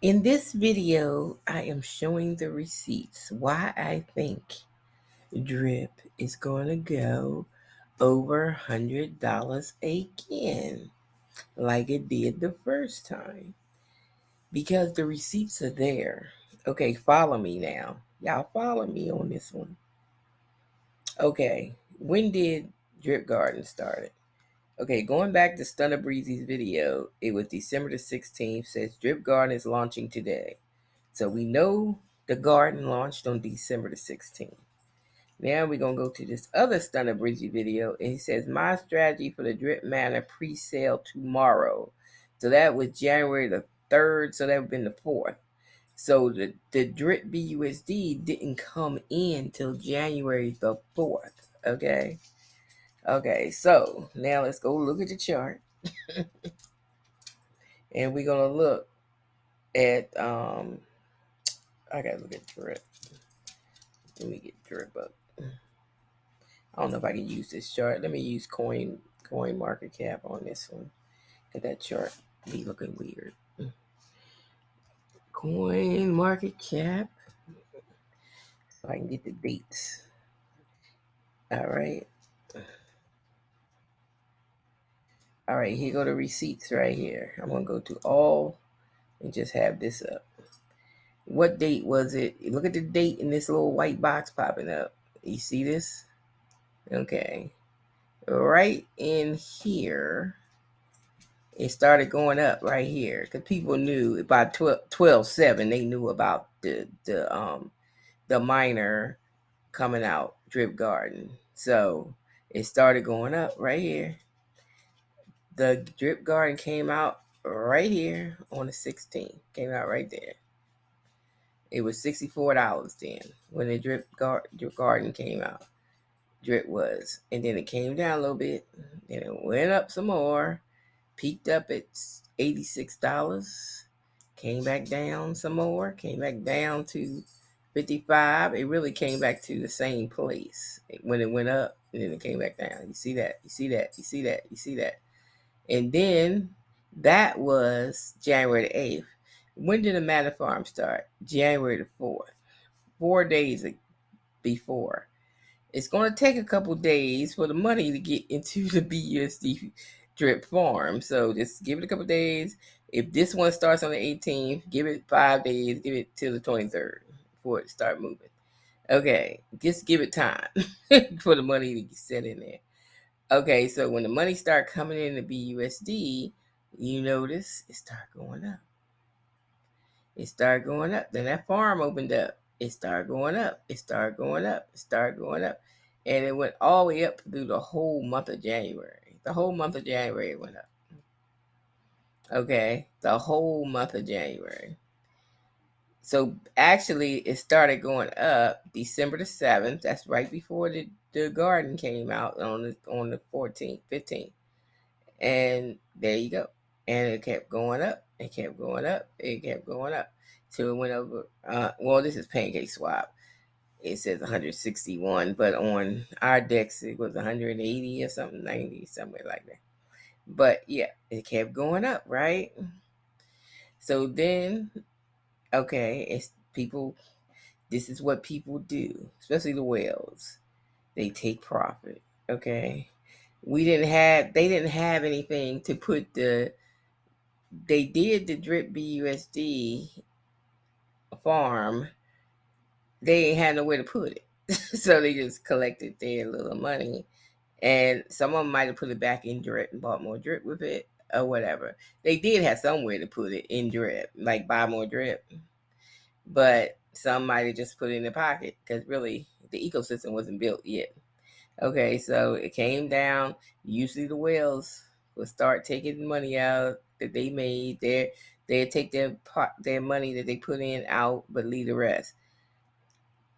In this video, I am showing the receipts why I think drip is going to go over $100 again, like it did the first time, because the receipts are there. Okay, follow me now. Y'all follow me on this one. Okay, when did Drip Garden start? Okay, going back to Stunner Breezy's video, it was December the 16th, says Drip Garden is launching today. So we know the garden launched on December the 16th. Now we're going to go to this other Stunner Breezy video, and he says, my strategy for the Drip Manor pre-sale tomorrow. So that was January the 3rd, so that would have been the 4th. So the Drip BUSD didn't come in till January the 4th, okay? Okay, so now let's go look at the chart, and we're going to look at, I got to look at Drip. Let me get Drip up. I don't know if I can use this chart. Let me use coin market cap on this one. Cause that chart be looking weird. Coin market cap. So I can get the dates. All right. All right, here go the receipts right here. I'm gonna go to all and just have this up. What date was it? Look at the date in this little white box popping up. You see this? Okay. Right in here, it started going up right here because people knew about 12/7. They knew about the minor coming out, Drip Garden. So it started going up right here. The Drip Garden came out right here on the 16th. Came out right there. It was $64 then when the Drip Garden came out. Drip was, and then it came down a little bit. Then it went up some more. Peaked up at $86, came back down some more, came back down to 55. It really came back to the same place when it went up, and then it came back down. You see that? You see that? You see that? You see that? And then that was January the 8th. When did the animalfarm start? January the 4th. 4 days before. It's going to take a couple days for the money to get into the BUSD drip farm. So just give it a couple days. If this one starts on the 18th, give it 5 days. Give it till the 23rd before it start moving. Okay, just give it time for the money to get set in there. Okay, so when the money start coming in the BUSD, you notice it start going up. It started going up. Then that farm opened up. It started going up. It started going up. It started going up. And it went all the way up through the whole month of January. The whole month of January went up. Okay. The whole month of January. So actually it started going up December the 7th. That's right before the garden came out on the 14th, 15th. And there you go. And it kept going up. It kept going up. It kept going up. So it went over. Well, this is Pancake Swap. It says 161, but on our decks it was 180 or something, 90, somewhere like that. But yeah, it kept going up, right? So then, okay, it's people. This is what people do, especially the whales. They take profit. Okay, they didn't have anything to put they did the drip BUSD farm. They ain't had nowhere to put it. So they just collected their little money. And some of them might have put it back in drip and bought more drip with it or whatever. They did have somewhere to put it in drip, like buy more drip. But some might have just put it in their pocket because really the ecosystem wasn't built yet. Okay, so it came down. Usually the whales will start taking money out that they made. They take their money that they put in out, but leave the rest.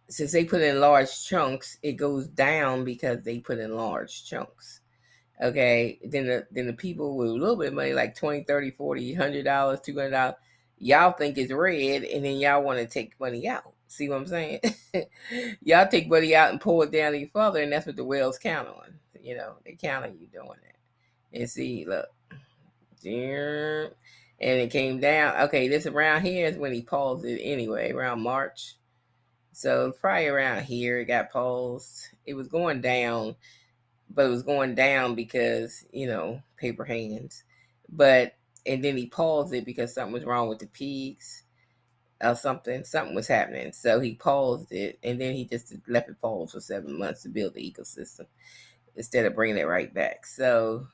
Since they put in large chunks, it goes down because they put in large chunks. Okay, then the people with a little bit of money, like 20, 30, 40, $100, $200, y'all think it's red, and then y'all want to take money out. See what I'm saying? Y'all take money out and pull it down even further, and that's what the whales count on. They count on you doing that. And see, look, and and it came down. Okay, this around here is when he paused it anyway, around March. So probably around here it got paused. It was going down, but it was going down because, paper hands. But and then he paused it because something was wrong with the pigs or something. Something was happening. So he paused it, and then he just left it pause for 7 months to build the ecosystem instead of bringing it right back. So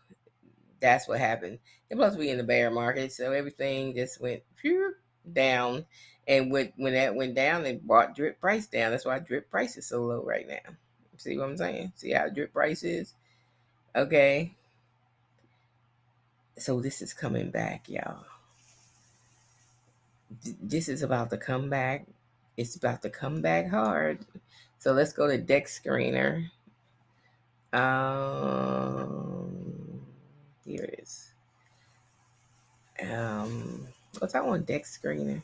that's what happened. And plus, we in the bear market, so everything just went down. And when that went down, it brought drip price down. That's why drip price is so low right now. See what I'm saying? See how drip price is? Okay. So this is coming back, y'all. This is about to come back. It's about to come back hard. So let's go to deck screener. Here it is. What's that one? Deck screener.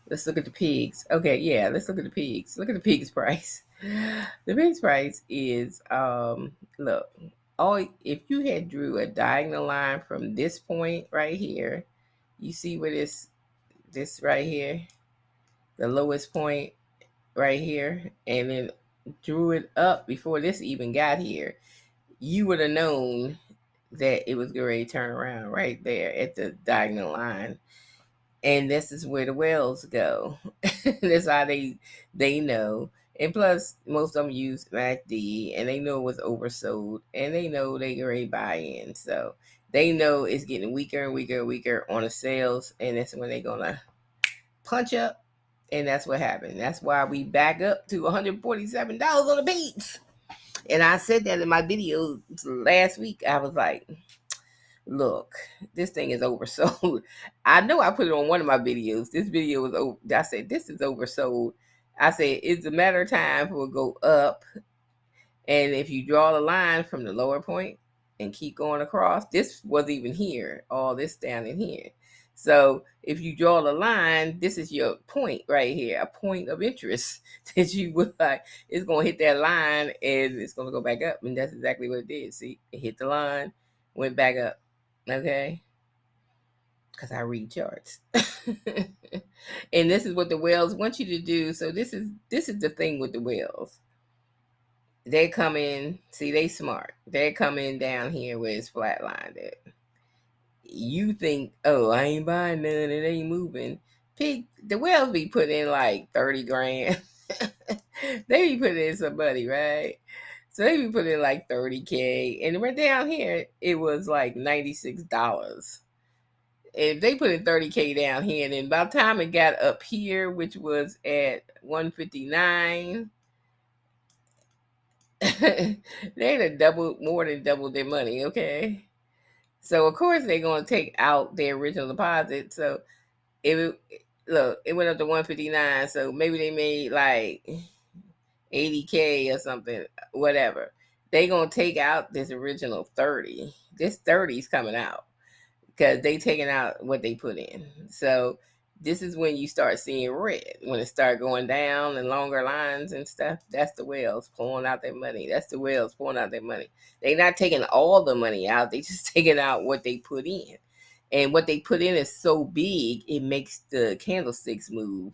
Let's look at the pigs. Okay, yeah, let's look at the pigs. Look at the pigs price. The pigs price is look, all if you had drew a diagonal line from this point right here, you see where this right here, the lowest point right here, and then drew it up before this even got here, you would have known that it was going to turn around right there at the diagonal line. And this is where the whales go. That's how they know. And plus, most of them use MACD, and they know it was oversold, and they know they already buy in, so they know it's getting weaker and weaker and weaker on the sales, and that's when they're gonna punch up, and that's what happened. That's why we back up to $147 on the beats. And I said that in my video last week. I was like, look, this thing is oversold. I know I put it on one of my videos. This video was over. I said, this is oversold. I said, it's a matter of time for it go up. And if you draw the line from the lower point and keep going across, this wasn't even here, all this down in here. So if you draw the line, this is your point right here, a point of interest that you would like. It's going to hit that line and it's going to go back up. And that's exactly what it did. See, it hit the line, went back up. Okay. Because I read charts. And this is what the whales want you to do. So this is the thing with the whales. They come in, see, they smart. They come in down here where it's flatlined at. You think, oh, I ain't buying none, it ain't moving. The whales be putting in like 30 grand. They be putting in some money, right? So they be putting in like 30K. And right down here, it was like $96. If they put in 30K down here, then by the time it got up here, which was at 159, they'd have more than doubled their money, okay? So of course they're gonna take out their original deposit. So it went up to 159. So maybe they made like 80K or something, whatever. They gonna take out this original 30. This 30 is coming out because they taking out what they put in. So this is when you start seeing red. When it start going down and longer lines and stuff, that's the whales pulling out their money. That's the whales pulling out their money. They're not taking all the money out. They just taking out what they put in. And what they put in is so big, it makes the candlesticks move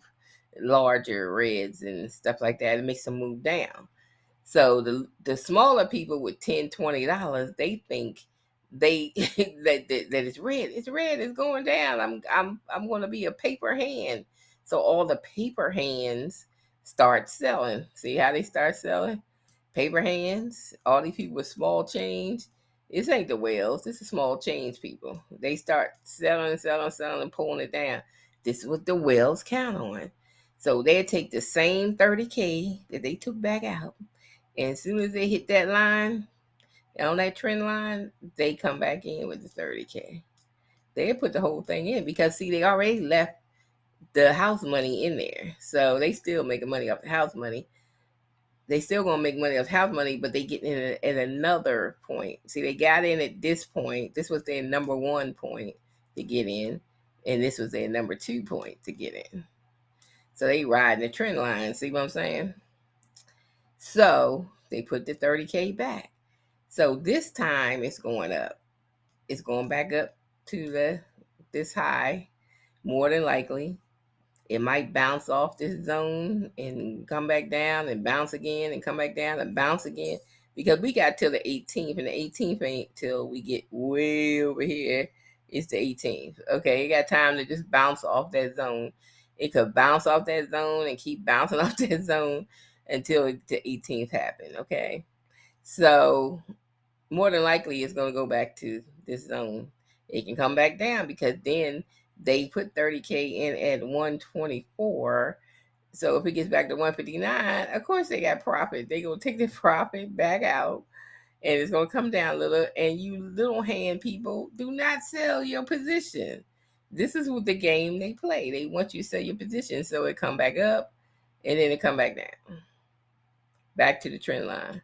larger, reds and stuff like that. It makes them move down. So the smaller people with $10, $20, they think they that it's red. It's red. It's going down. I'm going to be a paper hand. So all the paper hands start selling. See how they start selling? Paper hands. All these people with small change. This ain't the whales. This is small change people. They start selling, selling, selling, and pulling it down. This is what the whales count on. So they take the same 30K that they took back out, and as soon as they hit that line, on that trend line, they come back in with the 30K. They put the whole thing in because, see, they already left the house money in there. So they still making money off the house money. They still going to make money off house money, but they get in at another point. See, they got in at this point. This was their number one point to get in, and this was their number 2 point to get in. So they riding the trend line. See what I'm saying? So they put the 30K back. So this time it's going up. It's going back up to the this high, more than likely. It might bounce off this zone and come back down and bounce again and come back down and bounce again, because we got till the 18th, and the 18th ain't till we get way over here. It's the 18th. Okay, you got time to just bounce off that zone. It could bounce off that zone and keep bouncing off that zone until the 18th happen. Okay, so more than likely it's going to go back to this zone. It can come back down because then they put 30K in at 124. So if it gets back to 159, of course they got profit. They going to take the profit back out, and it's going to come down a little. And you little hand people, do not sell your position. This is what the game they play. They want you to sell your position, so it come back up and then it come back down, back to the trend line.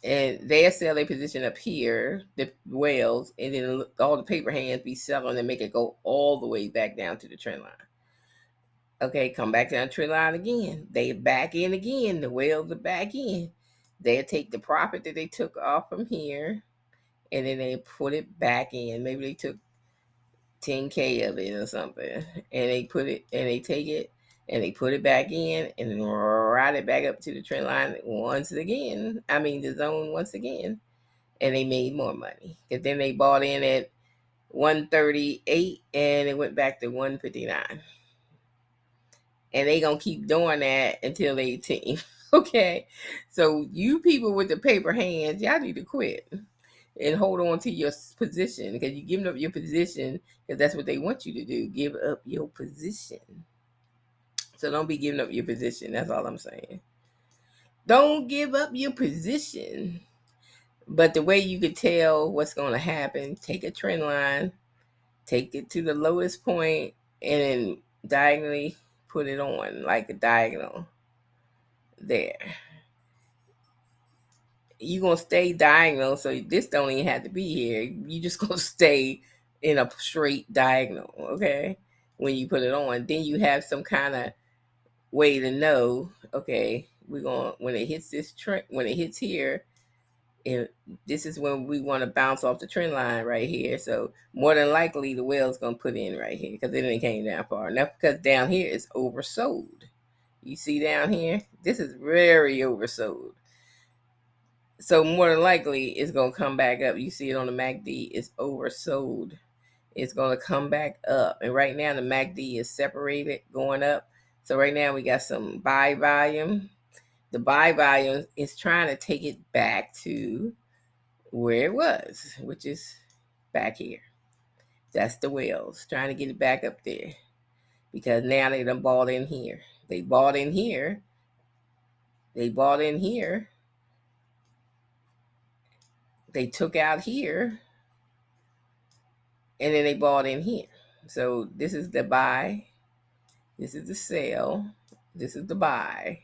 And they'll sell their position up here, the whales, and then all the paper hands be selling and make it go all the way back down to the trend line. Okay, come back down the trend line again. They back in again. The whales are back in. They'll take the profit that they took off from here, and then they put it back in. Maybe they took 10K of it or something, and they put it, and they take it, and they put it back in, and then ride it back up to the trend line once again. I mean, the zone once again, and they made more money. Because then they bought in at 138, and it went back to 159. And they gonna keep doing that until they 18. Okay, so you people with the paper hands, y'all need to quit and hold on to your position, because you're giving up your position because that's what they want you to do. Give up your position. So don't be giving up your position. That's all I'm saying. Don't give up your position. But the way you could tell what's going to happen, take a trend line, take it to the lowest point, and then diagonally put it on like a diagonal there. You're going to stay diagonal, so this don't even have to be here. You just going to stay in a straight diagonal, okay? When you put it on, then you have some kind of way to know, okay, we're going to, when it hits this trend, when it hits here, and this is when we want to bounce off the trend line right here. So more than likely the whale's going to put in right here because it didn't came down far enough, because down here is oversold. You see down here, this is very oversold. So more than likely it's going to come back up. You see it on the MACD, it's oversold. It's going to come back up. And right now the MACD is separated going up. So right now we got some buy volume. The buy volume is trying to take it back to where it was, which is back here. That's the whales trying to get it back up there, because now they done bought in here. They bought in here. They bought in here. They took out here, and then they bought in here. So this is the buy. This is the sell. This is the buy.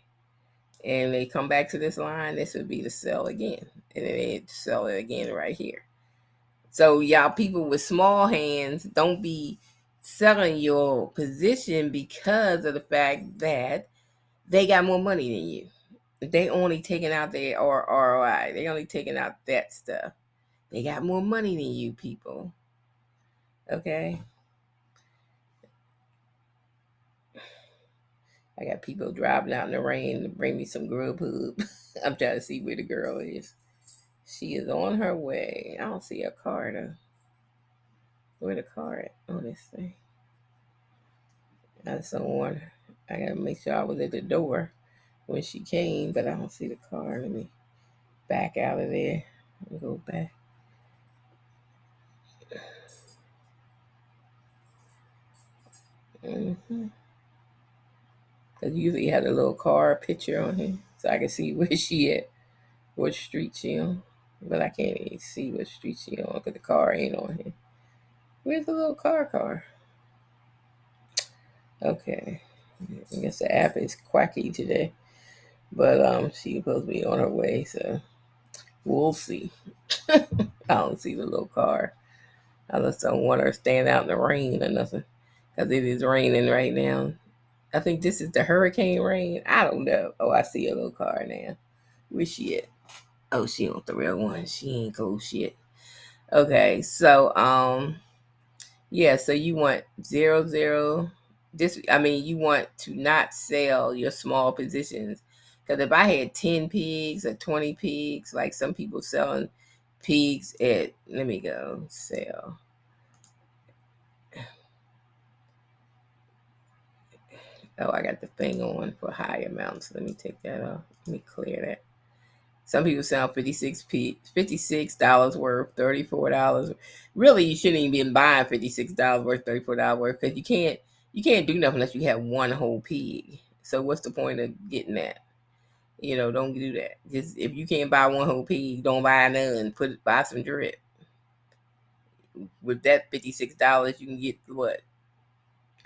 And they come back to this line. This would be the sell again. And then they sell it again right here. So y'all people with small hands, don't be selling your position because of the fact that they got more money than you. They only taking out their ROI. They only taking out that stuff. They got more money than you people. Okay? I got people driving out in the rain to bring me some grub hub. I'm trying to see where the girl is. She is on her way. I don't see a car though. Where the car at? Oh, this thing. I just don't want her. I gotta make sure I was at the door when she came, but I don't see the car. Let me back out of there and go back. Mm-hmm. Because usually had a little car picture on here, so I can see where she at, what street she on. But I can't even see what street she on because the car ain't on here. Where's the little car? Okay. I guess the app is quacky today. But she's supposed to be on her way, so we'll see. I don't see the little car. I just don't want her standing out in the rain or nothing, because it is raining right now. I think this is the hurricane rain. I don't know. Oh, I see a little car now. Where's she at? Oh, she on the real one. She ain't close yet. Okay, so Yeah, so you want 0, 0. This, I mean, you want to not sell your small positions. Because if I had 10 pigs or 20 pigs, like some people selling pigs at, let me go, sell. Oh, I got the thing on for high amounts. Let me take that off. Let me clear that. Some people sell $56 worth, $34. Really, you shouldn't even be buying $56 worth, $34 worth, because you can't do nothing unless you have one whole pig. So what's the point of getting that? Don't do that. Just if you can't buy one whole pig, don't buy none. Buy some drip. With that $56, you can get what?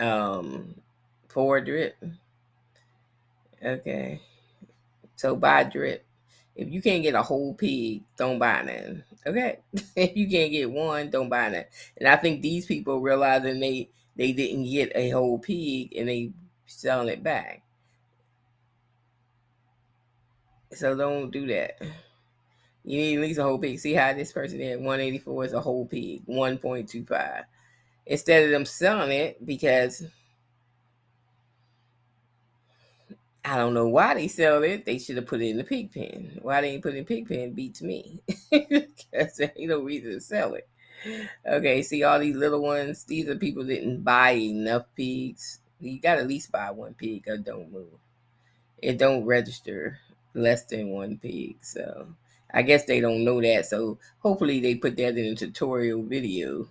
Um, 4 drip. Okay. So buy drip. If you can't get a whole pig, don't buy none. Okay. If you can't get one, don't buy none. And I think these people realizing they didn't get a whole pig and they selling it back. So don't do that. You need at least a whole pig. See how this person had 184 is a whole pig, 1.25. Instead of them selling it because I don't know why they sell it. They should have put it in the pig pen. Why they ain't put it in pig pen beats me. Because there ain't no reason to sell it. Okay, see all these little ones? These are people that didn't buy enough pigs. You got to at least buy one pig or don't move. It don't register less than one pig. So I guess they don't know that. So hopefully they put that in a tutorial video.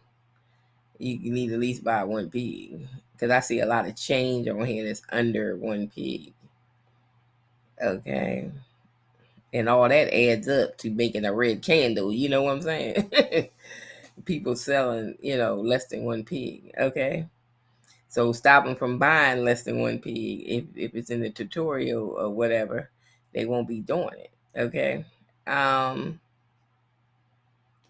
You need to at least buy one pig. Because I see a lot of change on here that's under one pig. Okay. And all that adds up to making a red candle. You know what I'm saying? People selling, less than one pig. Okay. So stop them from buying less than one pig. If it's in the tutorial or whatever, they won't be doing it. Okay. Um,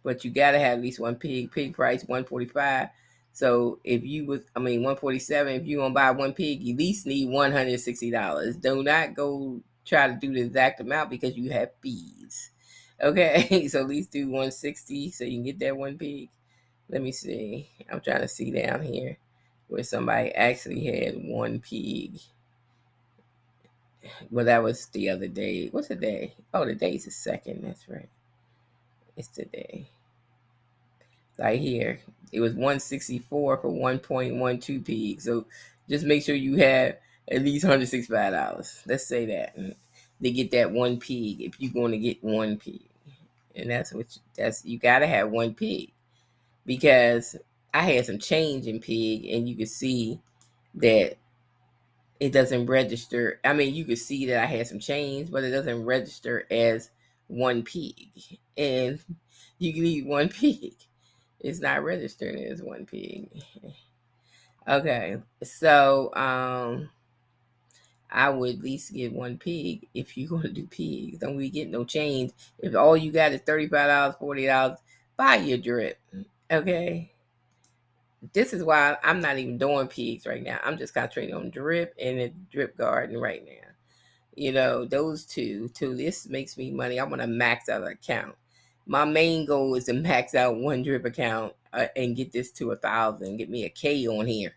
but you gotta have at least one pig. Pig price 145. So if you was, 147. If you gonna buy one pig, you at least need $160. Do not go try to do the exact amount because you have fees. Okay, so at least do 160 so you can get that one pig. Let me see. I'm trying to see down here where somebody actually had one pig. Well, that was the other day. What's the day? Oh, the day's the second. That's right. It's today. Right here. It was 164 for 1.12 pigs. So just make sure you have at least $165. Let's say that. To get that one pig if you're going to get one pig. And you gotta have one pig. Because I had some change in pig and you could see that it doesn't register. You could see that I had some change, but it doesn't register as one pig. And you can eat one pig. It's not registered as one pig. Okay. So I would at least get one pig if you're gonna do pigs. Don't we get no change. If all you got is $35, $40, buy your drip. Okay. This is why I'm not even doing pigs right now. I'm just concentrating on drip and a drip garden right now. Those two till this makes me money. I want to max out an account. My main goal is to max out one drip account and get this to 1,000. Get me a K on here.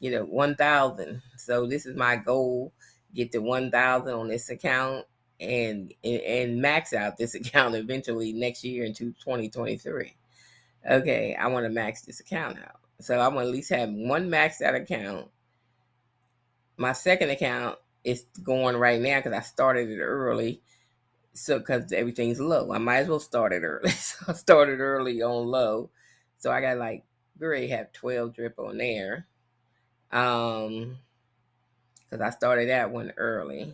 1,000. So this is my goal. Get to 1,000 on this account and max out this account eventually next year into 2023. Okay, I want to max this account out. So I want to at least have one maxed out account. My second account is going right now because I started it early. So because everything's low, I might as well start it early. So I started early on low. So I got we already have 12 drip on there. Because I started that one early.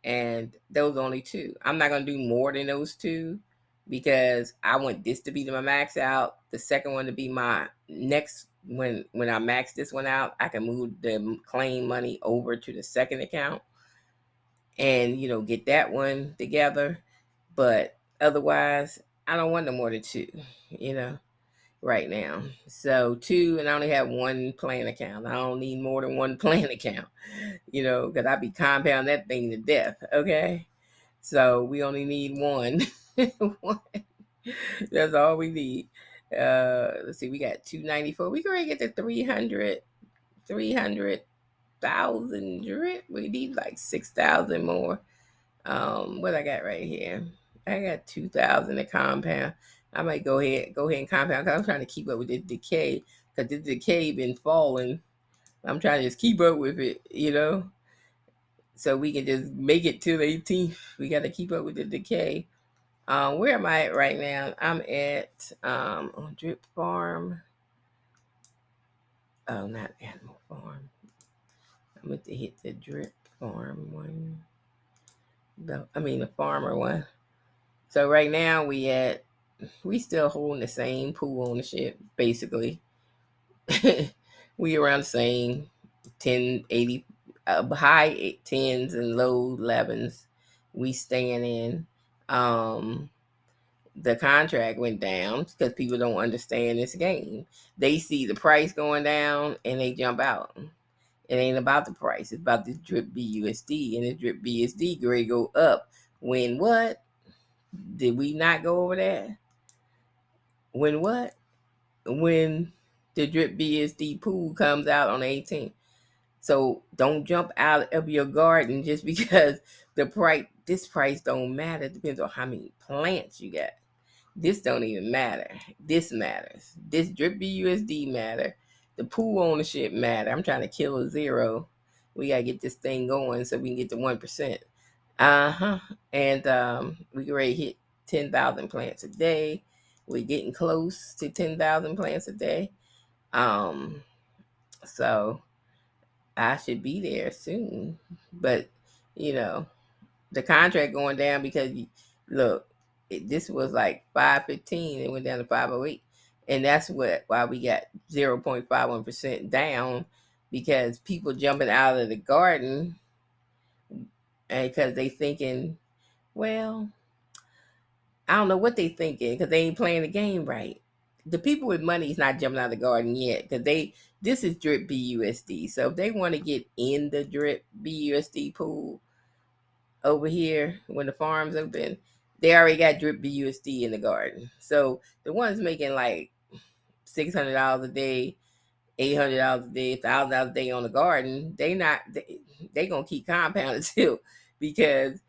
And those only two. I'm not gonna do more than those two because I want this to be my max out. The second one to be my next when I max this one out, I can move the claim money over to the second account and get that one together. But otherwise, I don't want no more than two, right now. So two, and I only have one plan account. I don't need more than one plan account, because I be compound that thing to death. Okay. So we only need one. One. That's all we need. Let's see, we got 294. We can already get to 300,000 drip. We need like 6,000 more. What I got right here? I got 2,000 to compound. I might go ahead and compound because I'm trying to keep up with the decay because the decay been falling. I'm trying to just keep up with it, so we can just make it till the 18th. We got to keep up with the decay. Where am I at right now? I'm at on drip farm. Oh, not animal farm. I'm going to hit the drip farm one. The farmer one. So right now we still holding the same pool ownership basically. We around the same 1080, high tens and low 11s. We staying in. The contract went down because people don't understand this game. They see the price going down and they jump out. It ain't about the price. It's about this drip BUSD, and the drip BUSD grade go up. When what? Did we not go over that? When what? When the drip BSD pool comes out on the 18th. So don't jump out of your garden just because this price don't matter. It depends on how many plants you got. This don't even matter. This matters. This drip BUSD matter. The pool ownership matter. I'm trying to kill a zero. We gotta get this thing going so we can get to 1%. And we can already hit 10,000 plants a day. We're getting close to 10,000 plants a day. So I should be there soon. But the contract going down because look, this was like 515. It went down to 508, and that's why we got 0.51% down because people jumping out of the garden and because they thinking, well, I don't know what they thinking because they ain't playing the game right. The people with money is not jumping out of the garden yet because this is drip BUSD. So if they want to get in the drip BUSD pool over here when the farm's open, they already got drip BUSD in the garden. So the ones making like $600 a day, $800 a day, $1,000 a day on the garden, they gonna keep compounding too because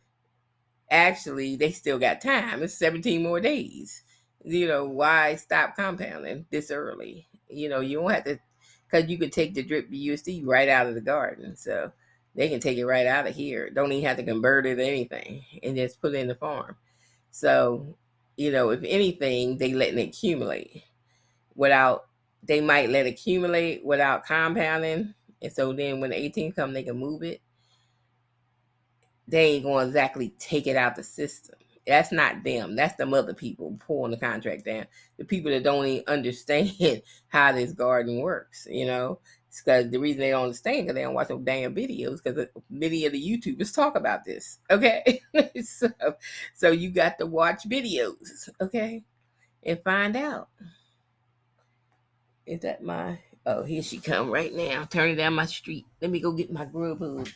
actually they still got time. It's 17 more days. Why stop compounding this early? You don't have to, because you could take the drip BUSD right out of the garden. So they can take it right out of here. Don't even have to convert it or anything and just put it in the farm. So, if anything, they letting it accumulate they might let it accumulate without compounding. And so then when the 18 come, they can move it. They ain't going to exactly take it out the system. That's not them. That's them other people pulling the contract down. The people that don't even understand how this garden works, It's because the reason they don't understand because they don't watch no damn videos because many of the YouTubers talk about this, okay? so you got to watch videos, okay? And find out. Is that my... Oh, here she come right now. Turning down my street. Let me go get my grub hub.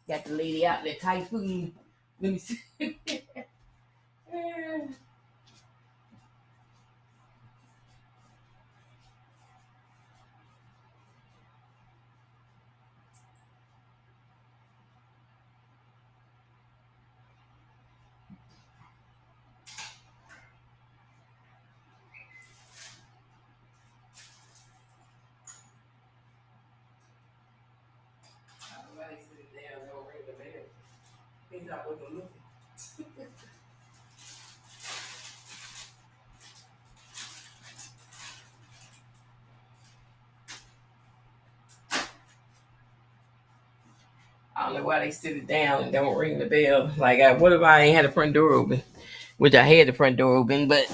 Got the lady out there, typhoon. Let me see. Everybody sit down, don't ring the bell. Things I wasn't looking. I don't know why they sit it down and don't ring the bell. Like, what if I ain't had the front door open? Which I had the front door open, but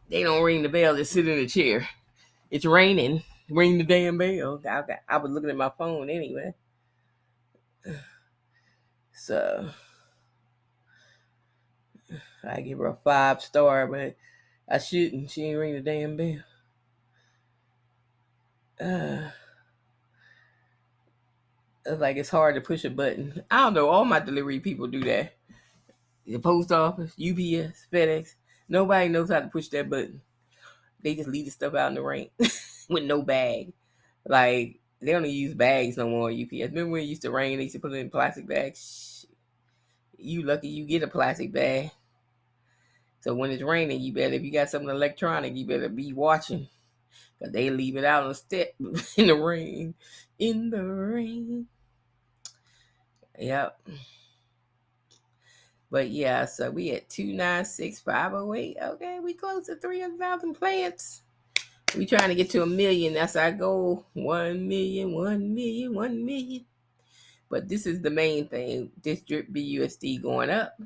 they don't ring the bell. Just sit in the chair. It's raining. Ring the damn bell. I was looking at my phone anyway. So I give her a 5-star, but I shouldn't. She ain't ring the damn bell. It's like it's hard to push a button. I don't know. All my delivery people do that. The post office, UPS, FedEx. Nobody knows how to push that button. They just leave the stuff out in the rain with no bag. Like, they don't even use bags no more. UPS. Remember when it used to rain? They used to put it in plastic bags. You lucky you get a plastic bag. So when it's raining, you better, if you got something electronic, you better be watching. Cause they leave it out on the step in the rain. In the rain. Yep. But yeah, so we at 296,508. Okay, we close to 300,000 plants. We trying to get to 1,000,000. That's our goal. 1,000,000, 1,000,000, 1,000,000. But this is the main thing. This drip BUSD going up.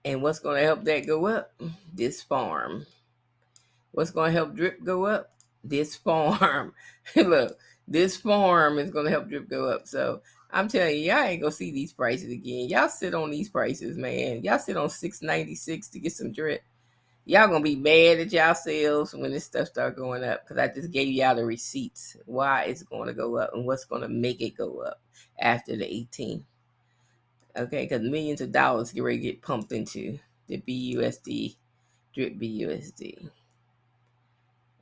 And what's going to help that go up? This farm. What's going to help drip go up? This farm. Look, this farm is going to help drip go up. So I'm telling you, y'all ain't going to see these prices again. Y'all sit on these prices, man. Y'all sit on 696 to get some drip. Y'all going to be mad at yourselves when this stuff start going up, because I just gave y'all the receipts why it's going to go up and what's going to make it go up after the 18th. Okay, because millions of dollars get ready to get pumped into the BUSD, drip BUSD.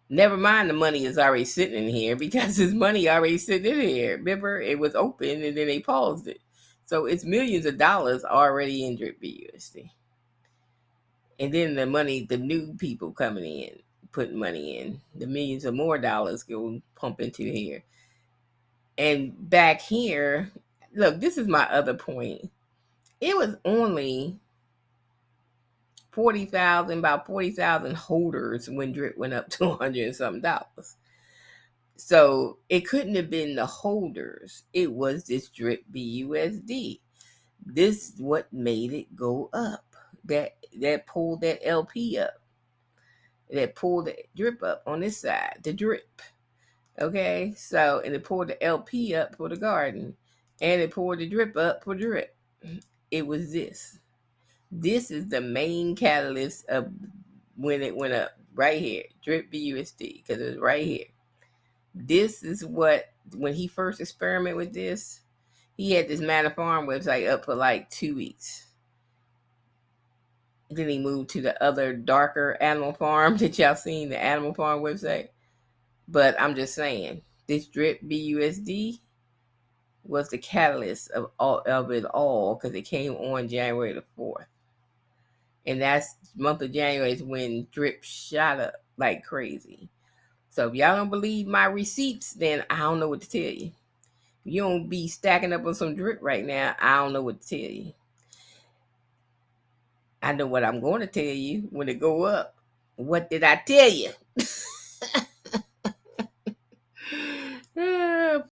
Never mind, the money is already sitting in here, because this money already sitting in here. Remember, it was open and then they paused it. So it's millions of dollars already in drip BUSD. And then the money, the new people coming in, putting money in, the millions of more dollars go pump into here. And back here, look, this is my other point. It was only 40,000, about 40,000 holders when drip went up to 100 and something dollars. So it couldn't have been the holders. It was this drip BUSD. This is what made it go up. That pulled that LP up. That pulled the drip up on this side. The drip. Okay, so, and it pulled the LP up for the garden. And it pulled the drip up for drip. It was this. This is the main catalyst of when it went up. Right here. Drip BUSD. Because it's right here. This is what, when he first experimented with this, he had this animalfarm website up for like 2 weeks. Then he moved to the other darker Animal Farm that y'all seen, the Animal Farm website. But I'm just saying, this drip BUSD was the catalyst of it all, because it came on January the 4th. And that's month of January is when drip shot up like crazy. So if y'all don't believe my receipts, then I don't know what to tell you. If you don't be stacking up on some drip right now, I don't know what to tell you. I know what I'm going to tell you when it go up. What did I tell you?